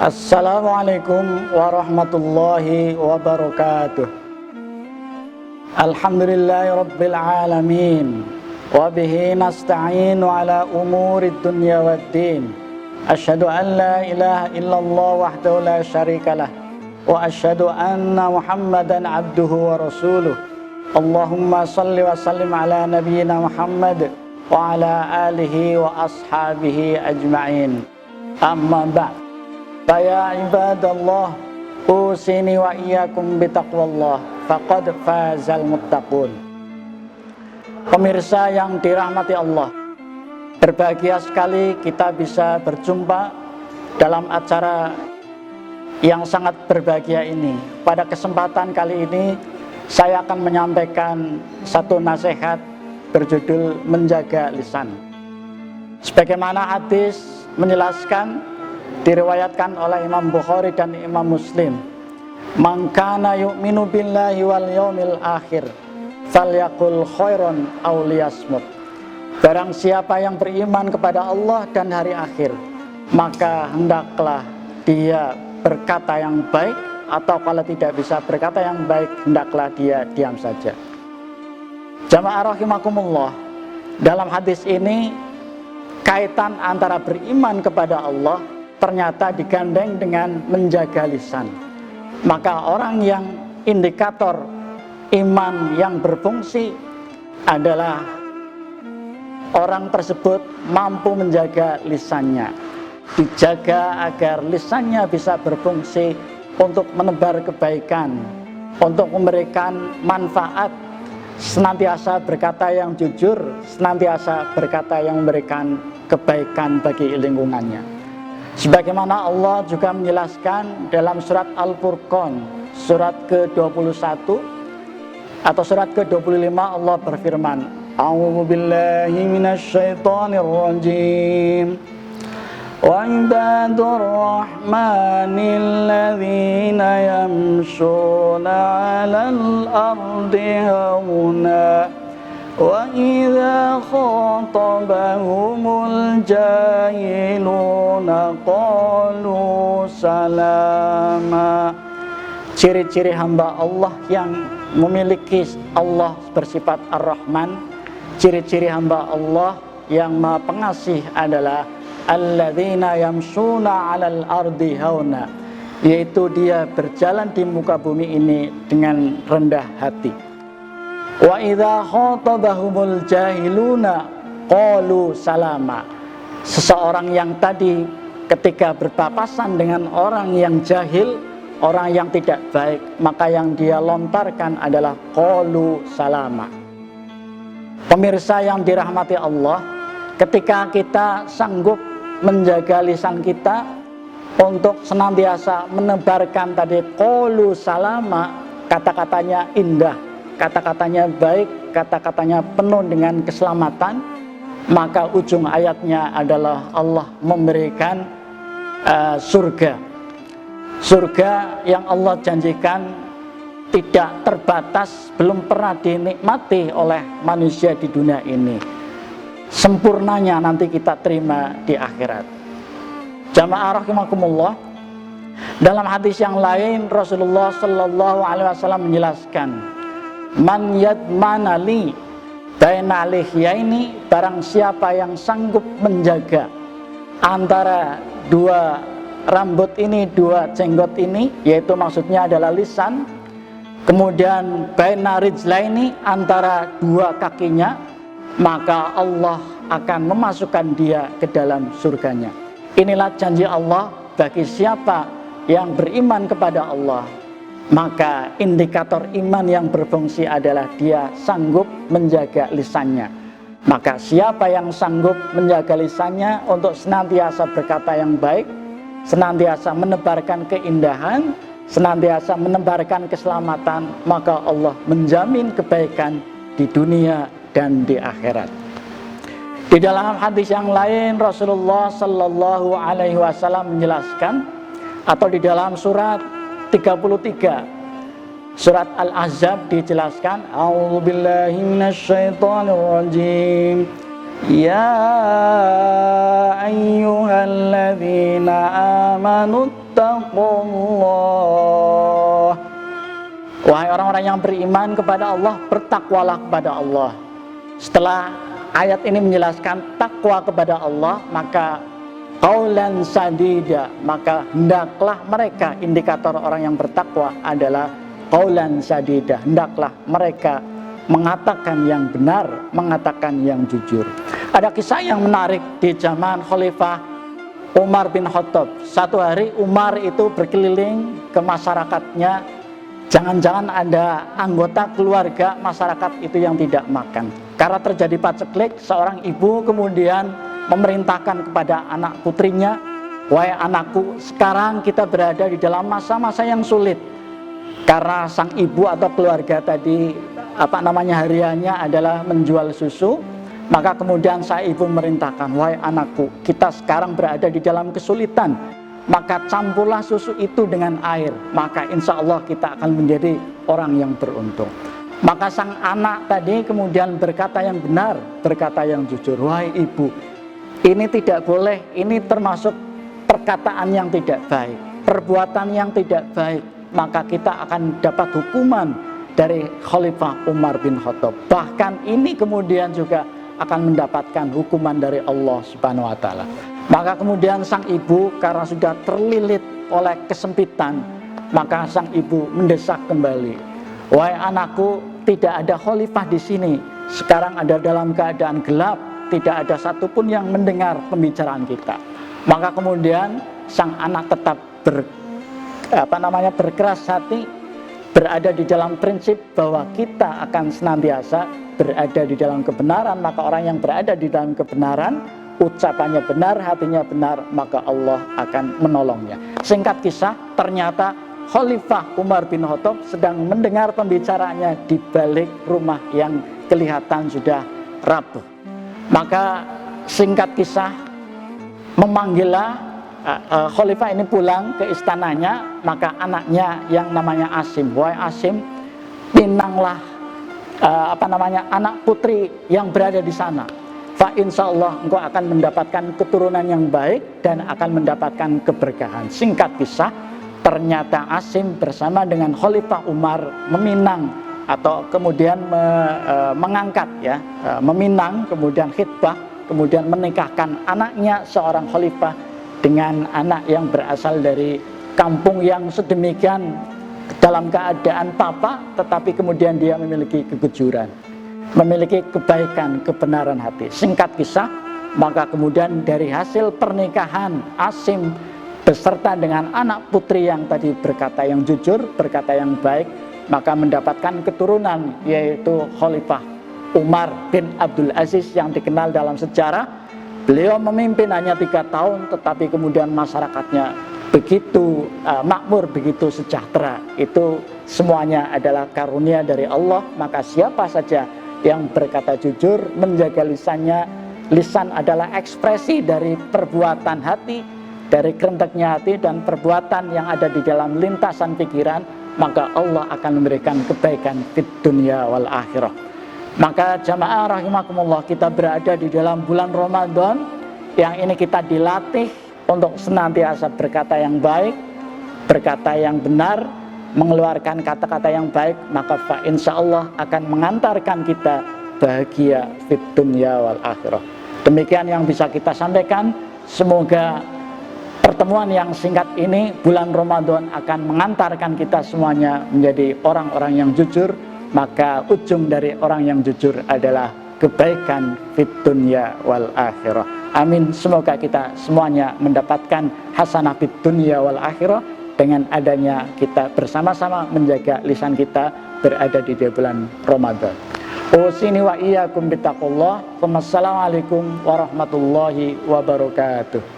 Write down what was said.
Assalamualaikum warahmatullahi wabarakatuh. Alhamdulillahi rabbil alamin. Wa bihi nasta'inu ala umuri dunya waddin. Asyhadu an la ilaha illallah wahdahu la syarikalah. Wa asyhadu anna Muhammadan abduhu wa rasuluh. Allahumma salli wa sallim ala nabiyyina Muhammad wa ala alihi wa ashabihi ajma'in. Amma ba'd. Ya ibadallah, usini wa iyyakum bitaqwallah, faqad fazal muttaqun. Pemirsa yang dirahmati Allah, berbahagia sekali kita bisa berjumpa dalam acara yang sangat berbahagia ini. Pada kesempatan kali ini saya akan menyampaikan satu nasihat berjudul menjaga lisan. Sebagaimana hadis menjelaskan, diriwayatkan oleh Imam Bukhari dan Imam Muslim, man kana yu'minu billahi wal yaumil akhir falyaqul khairan aw liyasmut. Barang siapa yang beriman kepada Allah dan hari akhir, maka hendaklah dia berkata yang baik, atau kalau tidak bisa berkata yang baik, hendaklah dia diam saja. Jamaah rahimakumullah, dalam hadis ini kaitan antara beriman kepada Allah ternyata digandeng dengan menjaga lisan. Maka orang yang indikator iman yang berfungsi adalah orang tersebut mampu menjaga lisannya, dijaga agar lisannya bisa berfungsi untuk menebar kebaikan, untuk memberikan manfaat, senantiasa berkata yang jujur, senantiasa berkata yang memberikan kebaikan bagi lingkungannya. Sebagaimana Allah juga menjelaskan dalam surat Al-Furqan, surat ke-21 atau surat ke-25, Allah berfirman, A'udzu billahi minasyaitonir rajim. Wa ibadur rahmanil ladzina yamshuna 'alal ardi hauna wa idza khatabahumul jahiluna qalu salama. Ciri-ciri hamba Allah yang memiliki Allah bersifat Ar-Rahman, ciri-ciri hamba Allah yang Maha Pengasih adalah alladzina yamshuna 'alal ardi hauna, yaitu dia berjalan di muka bumi ini dengan rendah hati. Wa idza khatabahumul jahiluna qalu salama. Seseorang yang tadi ketika berpapasan dengan orang yang jahil, orang yang tidak baik, maka yang dia lontarkan adalah qalu salama. Pemirsa yang dirahmati Allah, ketika kita sanggup menjaga lisan kita untuk senantiasa menebarkan tadi qalu salama, kata-katanya indah, kata-katanya baik, kata-katanya penuh dengan keselamatan, maka ujung ayatnya adalah Allah memberikan surga. Surga yang Allah janjikan tidak terbatas, belum pernah dinikmati oleh manusia di dunia ini. Sempurnanya nanti kita terima di akhirat. Jamaah rahimakumullah, dalam hadis yang lain Rasulullah Shallallahu Alaihi Wasallam menjelaskan, man yadmanali baina lihyaini, barang siapa yang sanggup menjaga antara dua rambut ini, dua jenggot ini, yaitu maksudnya adalah lisan, kemudian baina rijlaini, antara dua kakinya, maka Allah akan memasukkan dia ke dalam surganya. Inilah janji Allah bagi siapa yang beriman kepada Allah. Maka indikator iman yang berfungsi adalah dia sanggup menjaga lisannya. Maka siapa yang sanggup menjaga lisannya untuk senantiasa berkata yang baik, senantiasa menebarkan keindahan, senantiasa menebarkan keselamatan, maka Allah menjamin kebaikan di dunia dan di akhirat. Di dalam hadis yang lain Rasulullah Sallallahu Alaihi Wasallam menjelaskan, atau di dalam surat 33 surat Al-Ahzab dijelaskan, A'udzu billahi minasyaitonir rajim. Ya ayyuhalladzina amanu ittaqullah. Wahai orang-orang yang beriman kepada Allah, bertakwalah kepada Allah. Setelah ayat ini menjelaskan takwa kepada Allah, maka qaulan sadida, maka hendaklah mereka, indikator orang yang bertakwa adalah qaulan sadida, hendaklah mereka mengatakan yang benar, mengatakan yang jujur. Ada kisah yang menarik di zaman Khalifah Umar bin Khattab. Satu hari Umar itu berkeliling ke masyarakatnya. Jangan-jangan ada anggota keluarga masyarakat itu yang tidak makan. Karena terjadi paceklik, seorang ibu kemudian memerintahkan kepada anak putrinya, wahai anakku, sekarang kita berada di dalam masa-masa yang sulit. Karena sang ibu atau keluarga tadi hariannya adalah menjual susu, maka kemudian sang ibu memerintahkan, wahai anakku, kita sekarang berada di dalam kesulitan, maka campurlah susu itu dengan air, maka insya Allah kita akan menjadi orang yang beruntung. Maka sang anak tadi kemudian berkata yang benar, berkata yang jujur, wahai ibu, ini tidak boleh, ini termasuk perkataan yang tidak baik, perbuatan yang tidak baik, maka kita akan dapat hukuman dari Khalifah Umar bin Khattab. Bahkan ini kemudian juga akan mendapatkan hukuman dari Allah Subhanahu wa Ta'ala. Maka kemudian sang ibu karena sudah terlilit oleh kesempitan, maka sang ibu mendesak kembali, wahai anakku, tidak ada khalifah di sini. Sekarang ada dalam keadaan gelap, tidak ada satupun yang mendengar pembicaraan kita. Maka kemudian sang anak tetap berkeras hati, berada di dalam prinsip bahwa kita akan senantiasa berada di dalam kebenaran. Maka orang yang berada di dalam kebenaran, ucapannya benar, hatinya benar, maka Allah akan menolongnya. Singkat kisah, ternyata Khalifah Umar bin Khattab sedang mendengar pembicaraannya di balik rumah yang kelihatan sudah rapuh. Maka singkat kisah, memanggillah Khalifah ini pulang ke istananya. Maka anaknya yang namanya Asim, wahai Asim, pinanglah anak putri yang berada di sana. Fa insya Allah engkau akan mendapatkan keturunan yang baik dan akan mendapatkan keberkahan. Singkat kisah, ternyata Asim bersama dengan Khalifah Umar meminang atau kemudian mengangkat meminang, kemudian khitbah, kemudian menikahkan anaknya seorang khalifah dengan anak yang berasal dari kampung yang sedemikian dalam keadaan papa, tetapi kemudian dia memiliki kejujuran, memiliki kebaikan, kebenaran hati. Singkat kisah, maka kemudian dari hasil pernikahan Asim beserta dengan anak putri yang tadi berkata yang jujur, berkata yang baik, maka mendapatkan keturunan, yaitu Khalifah Umar bin Abdul Aziz yang dikenal dalam sejarah. Beliau memimpin hanya 3 tahun, tetapi kemudian masyarakatnya begitu makmur, begitu sejahtera. Itu semuanya adalah karunia dari Allah. Maka siapa saja yang berkata jujur, menjaga lisannya, lisan adalah ekspresi dari perbuatan hati, dari kerenteknya hati dan perbuatan yang ada di dalam lintasan pikiran, maka Allah akan memberikan kebaikan fid dunya wal akhirah. Maka jamaah rahimakumullah, kita berada di dalam bulan Ramadan yang ini kita dilatih untuk senantiasa berkata yang baik, berkata yang benar, mengeluarkan kata-kata yang baik, maka fa insya Allah akan mengantarkan kita bahagia fid dunya wal akhirah. Demikian yang bisa kita sampaikan. Semoga pertemuan yang singkat ini, bulan Ramadan, akan mengantarkan kita semuanya menjadi orang-orang yang jujur. Maka ujung dari orang yang jujur adalah kebaikan fid dunya wal akhirah. Amin. Semoga kita semuanya mendapatkan hasanah fid dunya wal akhirah dengan adanya kita bersama-sama menjaga lisan kita berada di bulan Ramadan. Usini wa iyyakum bittaqullah. Wassalamualaikum warahmatullahi wabarakatuh.